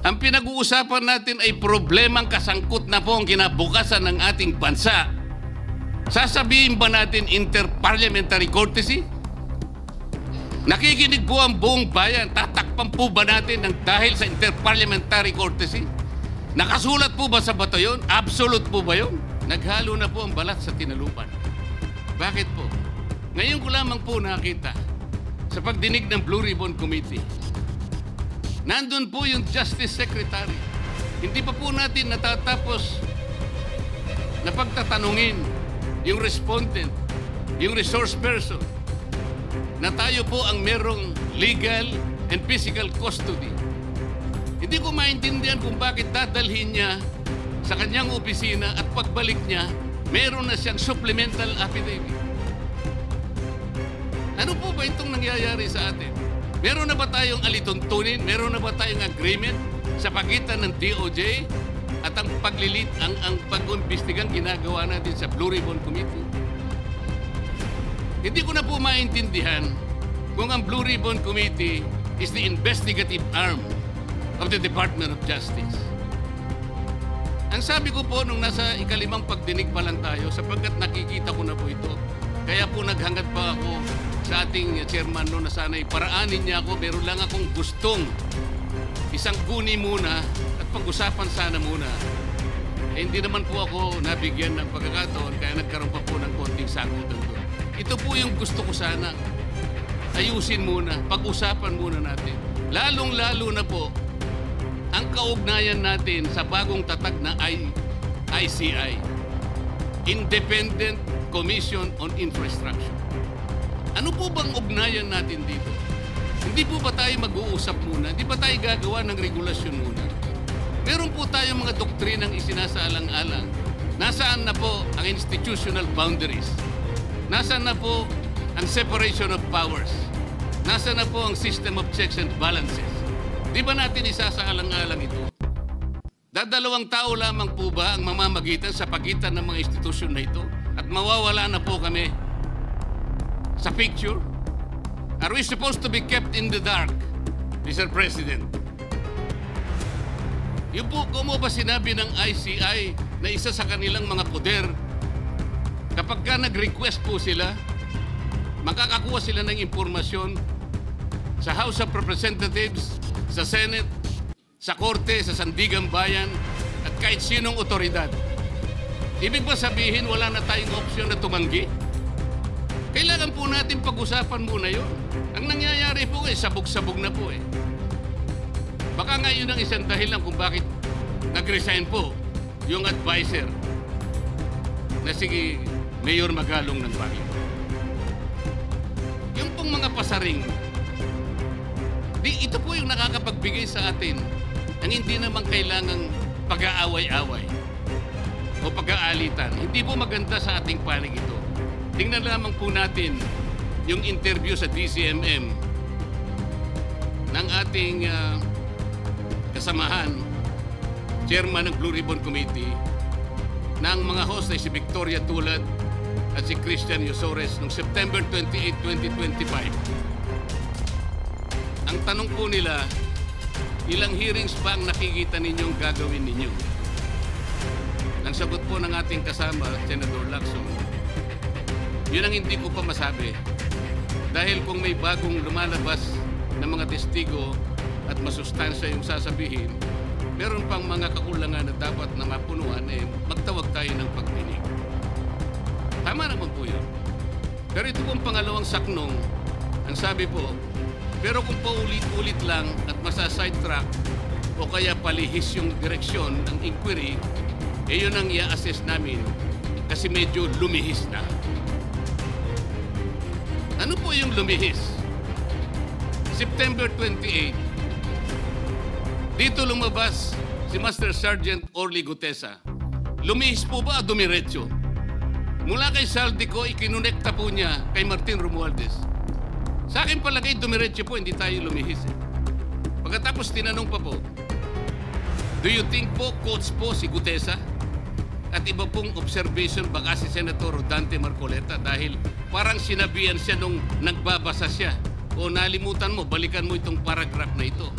Ang pinag-uusapan natin ay problemang kasangkot na po ang kinabukasan ng ating bansa. Sasabihin ba natin interparliamentary courtesy? Nakikinig po ang buong bayan. Tatakpan po ba natin ng dahil sa interparliamentary courtesy? Nakasulat po ba sa bato yun? Absolute po ba yun? Naghalo na po ang balat sa tinalupan. Bakit po? Ngayon ko lamang po nakita sa pagdinig ng Blue Ribbon Committee. Nandun po yung Justice Secretary. Hindi pa po natin natatapos na pagtatanungin yung respondent, yung resource person, na tayo po ang merong legal and physical custody. Hindi ko maintindihan kung bakit dadalhin niya sa kanyang opisina at pagbalik niya, meron na siyang supplemental affidavit. Ano po ba itong nangyayari sa atin? Meron na ba tayong alituntunin? Meron na ba tayong agreement sa pagitan ng DOJ at ang pag-imbestigang ginagawa natin sa Blue Ribbon Committee? Hindi ko na po maintindihan kung ang Blue Ribbon Committee is the investigative arm of the Department of Justice. Ang sabi ko po nung nasa ikalimang pagdinig pa lang tayo, sapagkat nakikita ko na po ito, kaya po naghangad pa ako sa ating chairman noon na sana'y paraanin niya ako, pero lang akong gustong isang guni muna at pag-usapan sana muna. Eh, hindi naman po ako nabigyan ng pagkakataon, kaya nagkaroon pa po ng konting sagutan doon. Ito po yung gusto ko sana. Ayusin muna, pag-usapan muna natin. Lalong-lalo na po ang kaugnayan natin sa bagong tatag na ICI, Independent Commission on Infrastructure. Ano po bang ugnayan natin dito? Hindi po ba tayo mag-uusap muna? Hindi ba tayo gagawa ng regulasyon muna? Meron po tayong mga doktrinang isinasaalang-alang. Nasaan na po ang institutional boundaries? Nasaan na po ang separation of powers? Nasaan na po ang system of checks and balances? Di ba natin isasaalang-alang ito? Dadalawang tao lamang po ba ang mamamagitan sa pagitan ng mga institusyon na ito? At mawawala na po kami sa picture? Are we supposed to be kept in the dark, Mr. President? Yung po, kung mo ba sinabi ng ICI na isa sa kanilang mga poder, kapag ka nag-request po sila, makakakuha sila ng impormasyon sa House of Representatives, sa Senate, sa Korte, sa Sandigang Bayan, at kahit sinong otoridad. Ibig ba sabihin wala na tayong opsyon na tumanggi? Kailangan po natin pag-usapan muna yun. Ang nangyayari po sabog-sabog na po . Baka nga yun ang isang dahilan kung bakit nag-resign po yung advisor na si Mayor Magalong ng Baguio. Yung pong mga pasaring, ito po yung nakakapagbigay sa atin ang hindi naman kailangang pag-aaway-away o pag-aalitan. Hindi po maganda sa ating panig ito. Tingnan lamang po natin yung interview sa DCMM ng ating kasamahan, chairman ng Blue Ribbon Committee, na ang mga host ay si Victoria Tulad at si Christian Yosores noong September 28, 2025. Ang tanong po nila, ilang hearings ba ang nakikita ninyong gagawin ninyo? Ang sagot po ng ating kasama, Senator Lacson, yun ang hindi ko pa masabi. Dahil kung may bagong lumalabas na mga testigo at masustansya yung sasabihin, meron pang mga kakulangan na dapat na mapunuan, magtawag tayo ng pagdinig. Tama naman po yun. Pero ito pong pangalawang saknong, ang sabi po, pero kung paulit-ulit lang at masa-sidetrack o kaya palihis yung direksyon ng inquiry, yun ang i-assess namin kasi medyo lumihis na. Ano po yung lumihis? September 28, dito lumabas si Master Sergeant Orly Gutesa. Lumihis po ba o dumiretso? Mula kay Saldico, ikinonekta po niya kay Martin Romualdez. Sa akin palagay, dumiretso po, hindi tayo lumihis. Pagkatapos tinanong pa po, do you think po, coach po si Gutesa? At iba pong observation baka si Senator Rodante Marcoleta dahil parang sinabihan siya nung nagbabasa siya. O nalimutan mo, balikan mo itong paragraph na ito.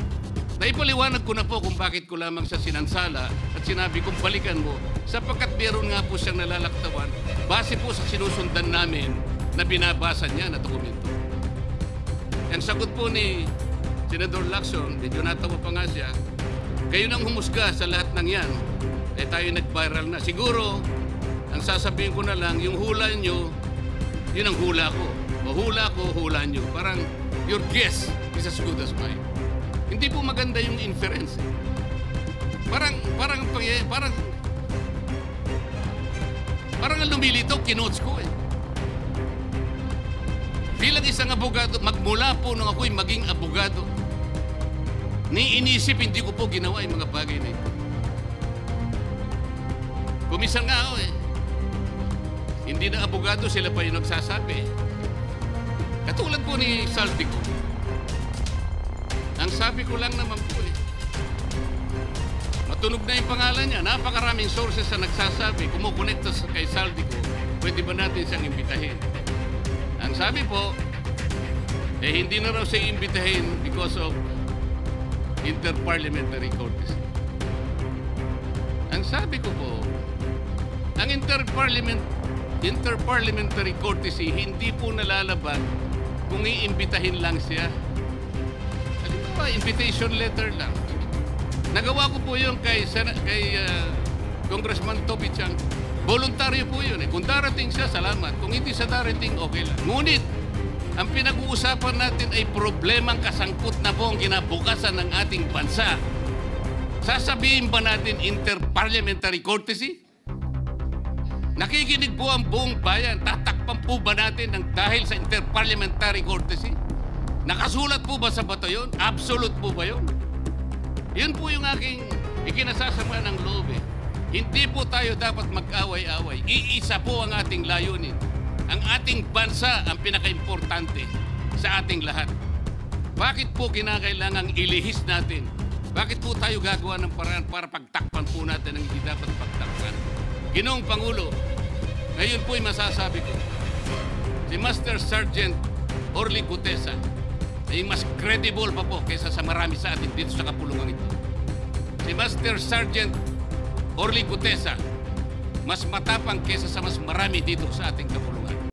Naipaliwanag ko na po kung bakit ko lamang siya sinansala at sinabi kong balikan mo sapagkat meron nga po siyang nalalaktawan base po sa sinusundan namin na binabasa niya na dokumento. Ang sagot po ni Senador Lacson, medyo natawa pa nga siya, kayo nang humusga sa lahat ng yan, eh tayo nag-viral na. Siguro, ang sasabihin ko na lang, yung hula nyo, yun ang hula ko. O hula ko, hula nyo. Parang your guess is as good as mine. Hindi po maganda yung inference. Parang ang lumilitaw, kinotes ko eh. Bilang isang abogado, magmula po nung ako'y maging abogado, inisip, hindi ko po ginawa yung mga bagay na ito. Kumisan nga ako eh. Hindi na abogado, sila pa yung nagsasabi. Katulad po ni Saldico. Ang sabi ko lang naman po eh, matunog na yung pangalan niya. Napakaraming sources na nagsasabi, kumukonekta kay Saldico, pwede ba natin siyang imbitahin? Ang sabi po, eh hindi na raw siya imbitahin because of interparliamentary courtesy. Ang sabi ko po, ang interparliamentary courtesy hindi po nalalaban kung iimbitahin lang siya. Halimbawa, invitation letter lang. Nagawa ko po yun kay Congressman Toby Chang. Voluntaryo po yun eh. Kung darating siya, salamat. Kung hindi siya darating, okay lang. Ngunit, ang pinag-uusapan natin ay problemang kasangkot na po ang kinabukasan ng ating bansa. Sasabihin ba natin interparliamentary courtesy? Nakikinig po ang buong bayan. Tatakpan po ba natin ng dahil sa interparliamentary courtesy? Nakasulat po ba sa bato yun? Absolute po ba yun? Yun po yung aking ikinasasama ng loob eh. Hindi po tayo dapat mag-away-away. Iisa po ang ating layunin. Ang ating bansa ang pinaka-importante sa ating lahat. Bakit po kinakailangang ilihis natin? Bakit po tayo gagawa ng paraan para pagtakpan po natin ang hindi dapat pagtakpan? Ginoong Pangulo, ngayon po'y masasabi ko, si Master Sergeant Orly Gutesa ay mas credible pa po kaysa sa marami sa atin dito sa kapulungan ito. Si Master Sergeant Orly Gutesa, mas matapang kaysa sa mas marami dito sa ating kapulungan.